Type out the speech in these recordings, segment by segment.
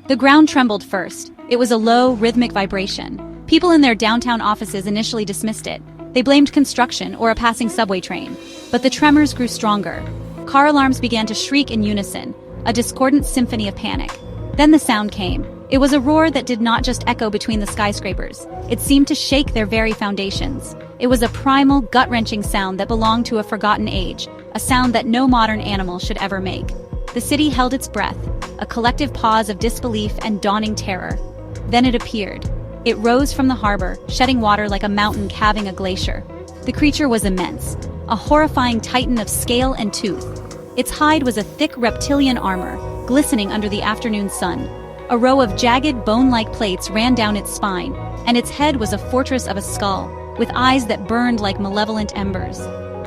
The ground trembled first. It was a low, rhythmic vibration. People in their downtown offices initially dismissed it. They blamed construction or a passing subway train. But the tremors grew stronger. Car alarms began to shriek in unison, a discordant symphony of panic. Then the sound came. It was a roar that did not just echo between the skyscrapers. It seemed to shake their very foundations. It was a primal, gut-wrenching sound that belonged to a forgotten age, a sound that no modern animal should ever make. The city held its breath, a collective pause of disbelief and dawning terror. Then it appeared. It rose from the harbor, shedding water like a mountain calving a glacier. The creature was immense, a horrifying titan of scale and tooth. Its hide was a thick reptilian armor, glistening under the afternoon sun. A row of jagged, bone-like plates ran down its spine, and its head was a fortress of a skull, with eyes that burned like malevolent embers.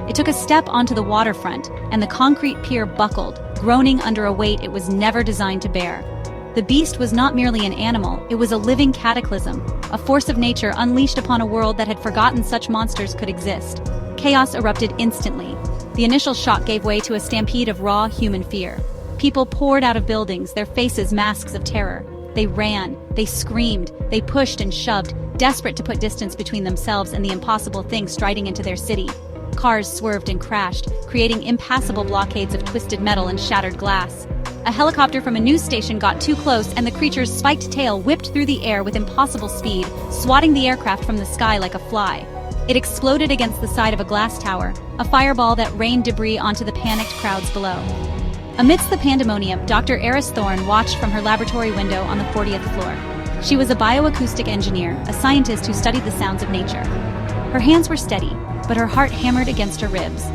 It took a step onto the waterfront, and the concrete pier buckled, groaning under a weight it was never designed to bear. The beast was not merely an animal, it was a living cataclysm, a force of nature unleashed upon a world that had forgotten such monsters could exist. Chaos erupted instantly. The initial shock gave way to a stampede of raw human fear. People poured out of buildings, their faces masks of terror. They ran, they screamed, they pushed and shoved, desperate to put distance between themselves and the impossible thing striding into their city. Cars swerved and crashed, creating impassable blockades of twisted metal and shattered glass. A helicopter from a news station got too close, and the creature's spiked tail whipped through the air with impossible speed, swatting the aircraft from the sky like a fly. It exploded against the side of a glass tower, a fireball that rained debris onto the panicked crowds below. Amidst the pandemonium, Dr. Eris Thorne watched from her laboratory window on the 40th floor. She was a bioacoustic engineer, a scientist who studied the sounds of nature. Her hands were steady, but her heart hammered against her ribs.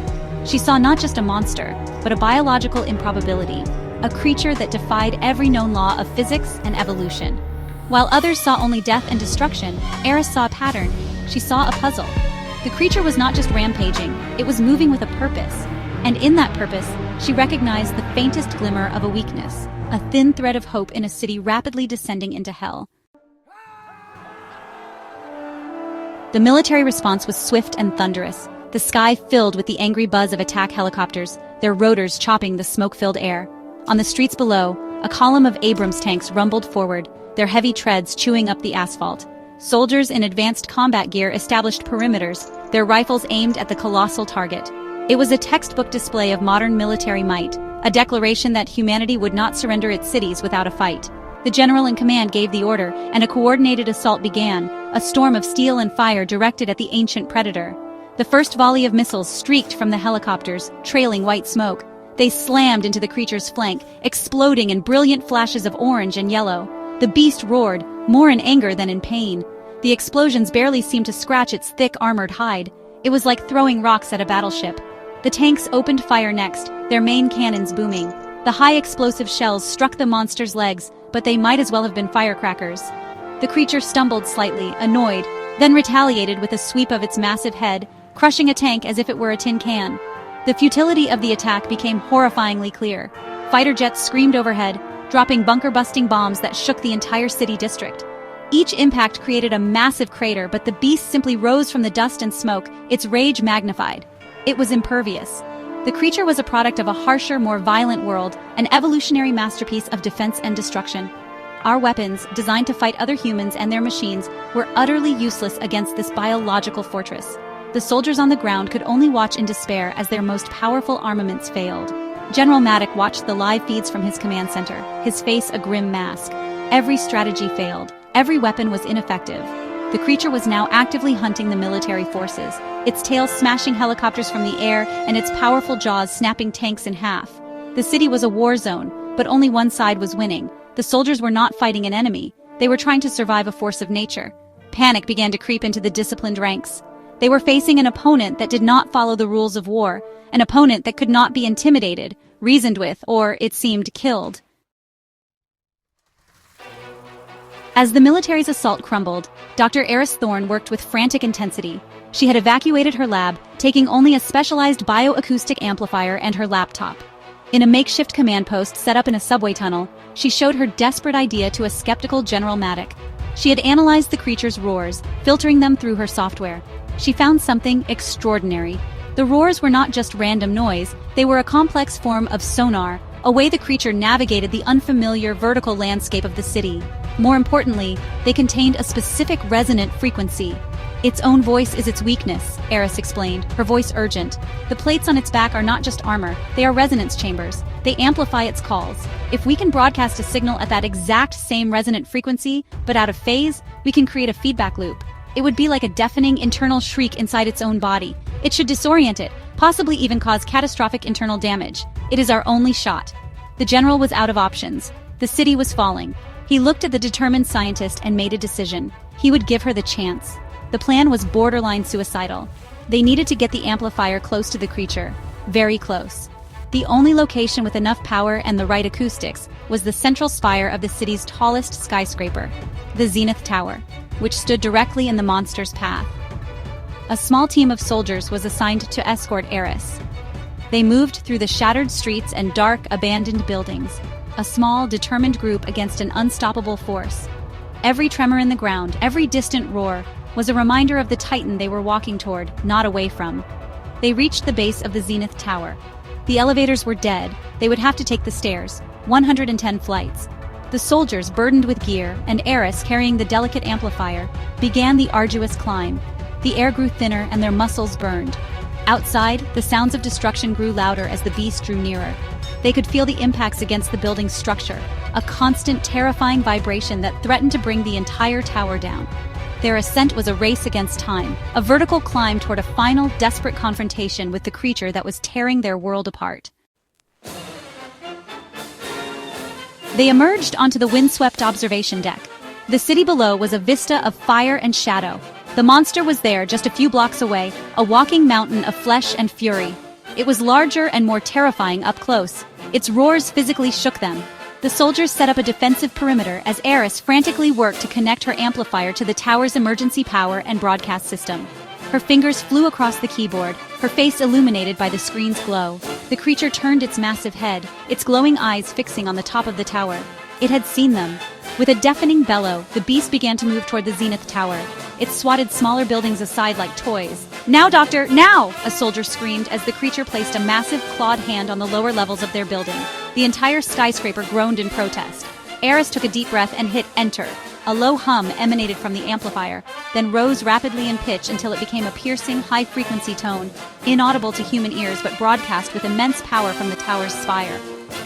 She saw not just a monster, but a biological improbability, a creature that defied every known law of physics and evolution. While others saw only death and destruction, Eris saw a pattern. She saw a puzzle. The creature was not just rampaging, it was moving with a purpose. And in that purpose, she recognized the faintest glimmer of a weakness, a thin thread of hope in a city rapidly descending into hell. The military response was swift and thunderous, the sky filled with the angry buzz of attack helicopters, their rotors chopping the smoke-filled air. On the streets below, a column of Abrams tanks rumbled forward, their heavy treads chewing up the asphalt. Soldiers in advanced combat gear established perimeters, their rifles aimed at the colossal target. It was a textbook display of modern military might, a declaration that humanity would not surrender its cities without a fight. The general in command gave the order, and a coordinated assault began, a storm of steel and fire directed at the ancient predator. The first volley of missiles streaked from the helicopters, trailing white smoke. They slammed into the creature's flank, exploding in brilliant flashes of orange and yellow. The beast roared, more in anger than in pain. The explosions barely seemed to scratch its thick, armored hide. It was like throwing rocks at a battleship. The tanks opened fire next, their main cannons booming. The high explosive shells struck the monster's legs, but they might as well have been firecrackers. The creature stumbled slightly, annoyed, then retaliated with a sweep of its massive head, crushing a tank as if it were a tin can. The futility of the attack became horrifyingly clear. Fighter jets screamed overhead, dropping bunker-busting bombs that shook the entire city district. Each impact created a massive crater, but the beast simply rose from the dust and smoke, its rage magnified. It was impervious. The creature was a product of a harsher, more violent world, an evolutionary masterpiece of defense and destruction. Our weapons, designed to fight other humans and their machines, were utterly useless against this biological fortress. The soldiers on the ground could only watch in despair as their most powerful armaments failed. General Maddock watched the live feeds from his command center, his face a grim mask. Every strategy failed. Every weapon was ineffective. The creature was now actively hunting the military forces, its tail smashing helicopters from the air and its powerful jaws snapping tanks in half. The city was a war zone, but only one side was winning. The soldiers were not fighting an enemy. They were trying to survive a force of nature. Panic began to creep into the disciplined ranks. They were facing an opponent that did not follow the rules of war, an opponent that could not be intimidated, reasoned with, or, it seemed, killed. As the military's assault crumbled, Dr. Eris Thorne worked with frantic intensity. She had evacuated her lab, taking only a specialized bioacoustic amplifier and her laptop. In a makeshift command post set up in a subway tunnel, she showed her desperate idea to a skeptical General Maddock. She had analyzed the creature's roars, filtering them through her software. She found something extraordinary. The roars were not just random noise, they were a complex form of sonar, a way the creature navigated the unfamiliar vertical landscape of the city. More importantly, they contained a specific resonant frequency. Its own voice is its weakness, Eris explained, her voice urgent. The plates on its back are not just armor, they are resonance chambers. They amplify its calls. If we can broadcast a signal at that exact same resonant frequency, but out of phase, we can create a feedback loop. It would be like a deafening internal shriek inside its own body. It should disorient it, possibly even cause catastrophic internal damage. It is our only shot. The general was out of options. The city was falling. He looked at the determined scientist and made a decision. He would give her the chance. The plan was borderline suicidal. They needed to get the amplifier close to the creature. Very close. The only location with enough power and the right acoustics was the central spire of the city's tallest skyscraper, the Zenith Tower, which stood directly in the monster's path. A small team of soldiers was assigned to escort Eris. They moved through the shattered streets and dark, abandoned buildings, a small, determined group against an unstoppable force. Every tremor in the ground, every distant roar, was a reminder of the titan they were walking toward, not away from. They reached the base of the Zenith Tower. The elevators were dead. They would have to take the stairs, 110 flights. The soldiers, burdened with gear, and Eris carrying the delicate amplifier, began the arduous climb. The air grew thinner and their muscles burned. Outside, the sounds of destruction grew louder as the beast drew nearer. They could feel the impacts against the building's structure, a constant, terrifying vibration that threatened to bring the entire tower down. Their ascent was a race against time, a vertical climb toward a final, desperate confrontation with the creature that was tearing their world apart. They emerged onto the windswept observation deck. The city below was a vista of fire and shadow. The monster was there just a few blocks away, a walking mountain of flesh and fury. It was larger and more terrifying up close. Its roars physically shook them. The soldiers set up a defensive perimeter as Eris frantically worked to connect her amplifier to the tower's emergency power and broadcast system. Her fingers flew across the keyboard, her face illuminated by the screen's glow. The creature turned its massive head, its glowing eyes fixing on the top of the tower. It had seen them. With a deafening bellow, the beast began to move toward the Zenith Tower. It swatted smaller buildings aside like toys. "Now, Doctor, now!" a soldier screamed as the creature placed a massive clawed hand on the lower levels of their building. The entire skyscraper groaned in protest. Eris took a deep breath and hit enter. A low hum emanated from the amplifier, then rose rapidly in pitch until it became a piercing, high-frequency tone, inaudible to human ears but broadcast with immense power from the tower's spire.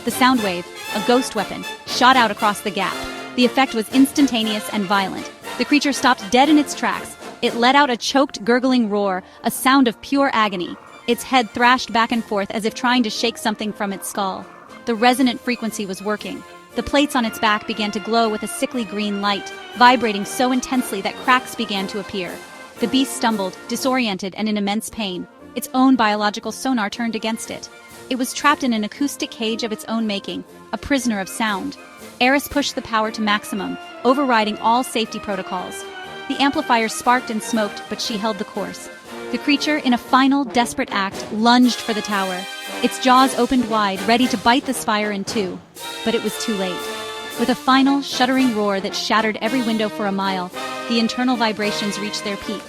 The sound wave, a ghost weapon, shot out across the gap. The effect was instantaneous and violent. The creature stopped dead in its tracks. It let out a choked, gurgling roar, a sound of pure agony. Its head thrashed back and forth as if trying to shake something from its skull. The resonant frequency was working. The plates on its back began to glow with a sickly green light, vibrating so intensely that cracks began to appear. The beast stumbled, disoriented and in immense pain. Its own biological sonar turned against it. It was trapped in an acoustic cage of its own making, a prisoner of sound. Eris pushed the power to maximum, overriding all safety protocols. The amplifier sparked and smoked, but she held the course. The creature, in a final, desperate act, lunged for the tower. Its jaws opened wide, ready to bite the spire in two. But it was too late. With a final, shuddering roar that shattered every window for a mile, the internal vibrations reached their peak.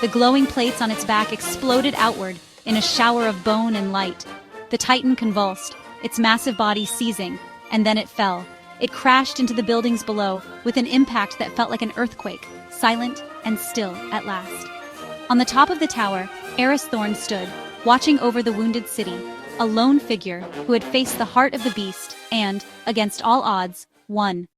The glowing plates on its back exploded outward in a shower of bone and light. The titan convulsed, its massive body seizing, and then it fell. It crashed into the buildings below with an impact that felt like an earthquake, silent and still at last. On the top of the tower, Eris Thorne stood, watching over the wounded city, a lone figure who had faced the heart of the beast and, against all odds, won.